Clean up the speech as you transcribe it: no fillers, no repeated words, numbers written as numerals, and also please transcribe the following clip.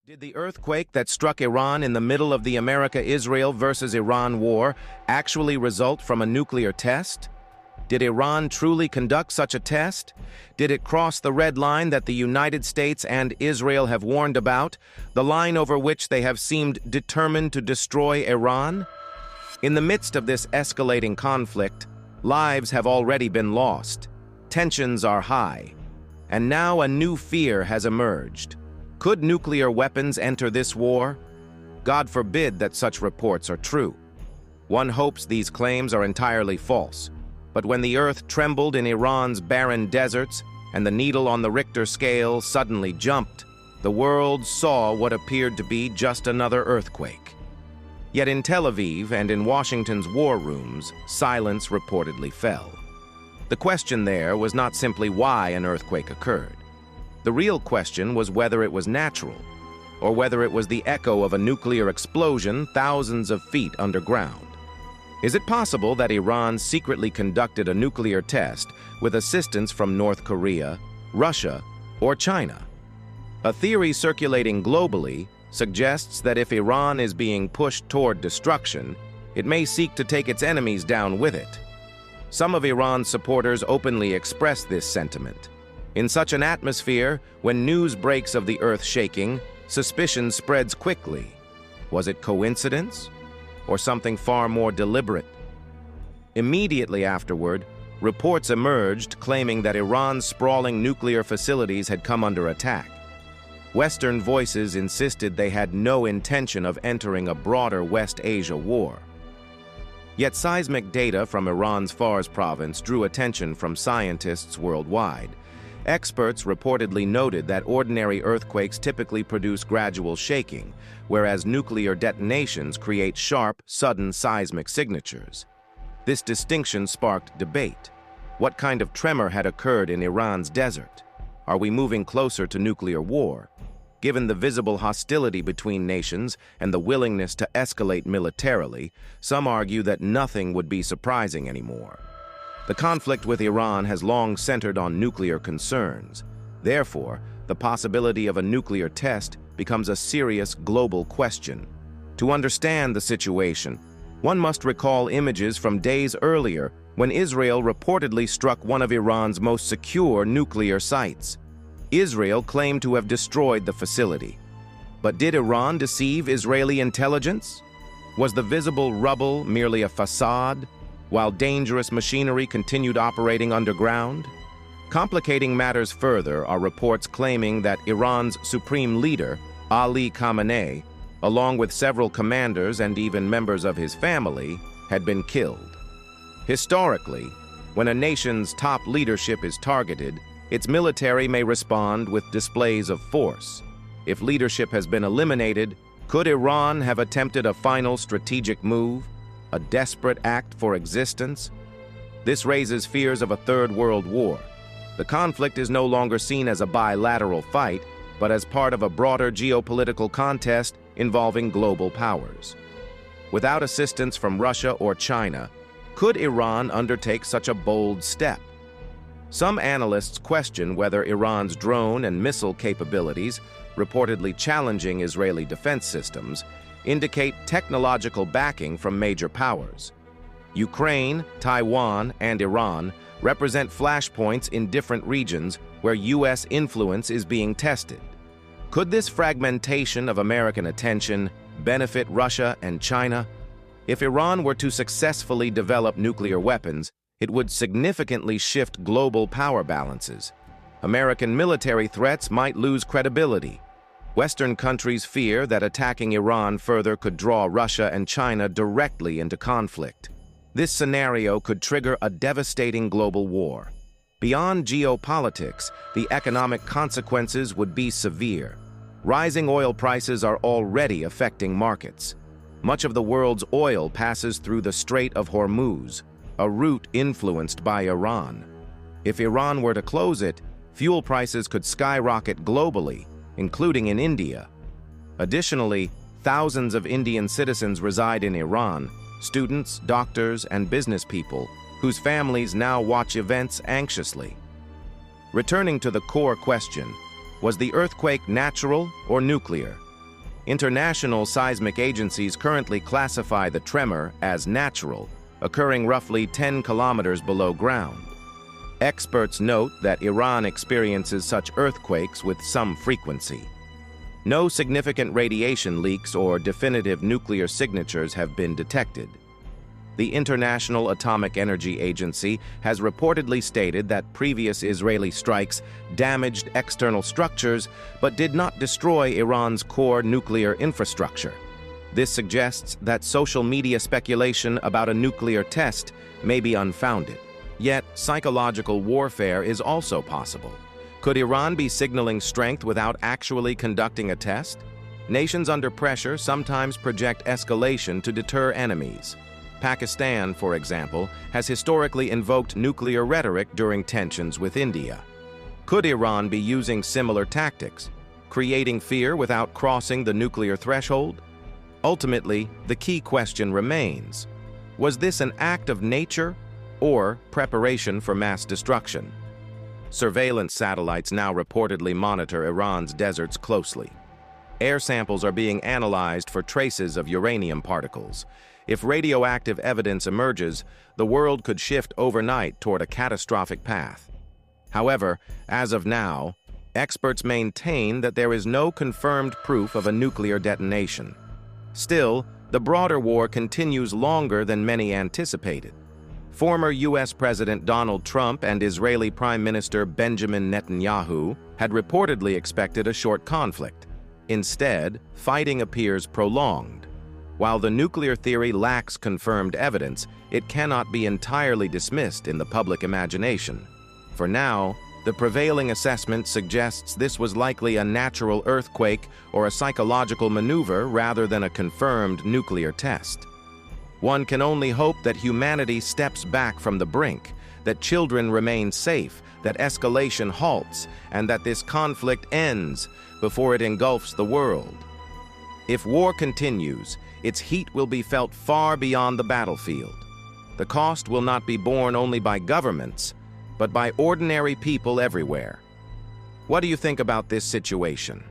Did the earthquake that struck Iran in the middle of the America-Israel versus Iran war actually result from a nuclear test? Did Iran truly conduct such a test? Did it cross the red line that the United States and Israel have warned about, the line over which they have seemed determined to destroy Iran? In the midst of this escalating conflict, lives have already been lost, tensions are high, and now a new fear has emerged. Could nuclear weapons enter this war? God forbid that such reports are true. One hopes these claims are entirely false. But when the earth trembled in Iran's barren deserts and the needle on the Richter scale suddenly jumped, the world saw what appeared to be just another earthquake. Yet in Tel Aviv and in Washington's war rooms, silence reportedly fell. The question there was not simply why an earthquake occurred. The real question was whether it was natural, or whether it was the echo of a nuclear explosion thousands of feet underground. Is it possible that Iran secretly conducted a nuclear test with assistance from North Korea, Russia, or China? A theory circulating globally suggests that if Iran is being pushed toward destruction, it may seek to take its enemies down with it. Some of Iran's supporters openly express this sentiment. In such an atmosphere, when news breaks of the earth shaking, suspicion spreads quickly. Was it coincidence, or something far more deliberate? Immediately afterward, reports emerged claiming that Iran's sprawling nuclear facilities had come under attack. Western voices insisted they had no intention of entering a broader West Asia war. Yet seismic data from Iran's Fars province drew attention from scientists worldwide. Experts reportedly noted that ordinary earthquakes typically produce gradual shaking, whereas nuclear detonations create sharp, sudden seismic signatures. This distinction sparked debate. What kind of tremor had occurred in Iran's desert? Are we moving closer to nuclear war? Given the visible hostility between nations and the willingness to escalate militarily, some argue that nothing would be surprising anymore. The conflict with Iran has long centered on nuclear concerns. Therefore, the possibility of a nuclear test becomes a serious global question. To understand the situation, one must recall images from days earlier when Israel reportedly struck one of Iran's most secure nuclear sites. Israel claimed to have destroyed the facility. But did Iran deceive Israeli intelligence? Was the visible rubble merely a facade, while dangerous machinery continued operating underground? Complicating matters further are reports claiming that Iran's supreme leader, Ali Khamenei, along with several commanders and even members of his family, had been killed. Historically, when a nation's top leadership is targeted, its military may respond with displays of force. If leadership has been eliminated, could Iran have attempted a final strategic move? A desperate act for existence? This raises fears of a third world war. The conflict is no longer seen as a bilateral fight, but as part of a broader geopolitical contest involving global powers. Without assistance from Russia or China, could Iran undertake such a bold step? Some analysts question whether Iran's drone and missile capabilities, reportedly challenging Israeli defense systems, indicate technological backing from major powers. Ukraine, Taiwan, and Iran represent flashpoints in different regions where U.S. influence is being tested. Could this fragmentation of American attention benefit Russia and China? If Iran were to successfully develop nuclear weapons, it would significantly shift global power balances. American military threats might lose credibility. Western countries fear that attacking Iran further could draw Russia and China directly into conflict. This scenario could trigger a devastating global war. Beyond geopolitics, the economic consequences would be severe. Rising oil prices are already affecting markets. Much of the world's oil passes through the Strait of Hormuz, a route influenced by Iran. If Iran were to close it, fuel prices could skyrocket globally, including in India. Additionally, thousands of Indian citizens reside in Iran, students, doctors, and business people, whose families now watch events anxiously. Returning to the core question, was the earthquake natural or nuclear? International seismic agencies currently classify the tremor as natural, occurring roughly 10 kilometers below ground. Experts note that Iran experiences such earthquakes with some frequency. No significant radiation leaks or definitive nuclear signatures have been detected. The International Atomic Energy Agency has reportedly stated that previous Israeli strikes damaged external structures but did not destroy Iran's core nuclear infrastructure. This suggests that social media speculation about a nuclear test may be unfounded. Yet, psychological warfare is also possible. Could Iran be signaling strength without actually conducting a test? Nations under pressure sometimes project escalation to deter enemies. Pakistan, for example, has historically invoked nuclear rhetoric during tensions with India. Could Iran be using similar tactics, creating fear without crossing the nuclear threshold? Ultimately, the key question remains: was this an act of nature or preparation for mass destruction? Surveillance satellites now reportedly monitor Iran's deserts closely. Air samples are being analyzed for traces of uranium particles. If radioactive evidence emerges, the world could shift overnight toward a catastrophic path. However, as of now, experts maintain that there is no confirmed proof of a nuclear detonation. Still, the broader war continues longer than many anticipated. Former U.S. President Donald Trump and Israeli Prime Minister Benjamin Netanyahu had reportedly expected a short conflict. Instead, fighting appears prolonged. While the nuclear theory lacks confirmed evidence, it cannot be entirely dismissed in the public imagination. For now, the prevailing assessment suggests this was likely a natural earthquake or a psychological maneuver rather than a confirmed nuclear test. One can only hope that humanity steps back from the brink, that children remain safe, that escalation halts, and that this conflict ends before it engulfs the world. If war continues, its heat will be felt far beyond the battlefield. The cost will not be borne only by governments, but by ordinary people everywhere. What do you think about this situation?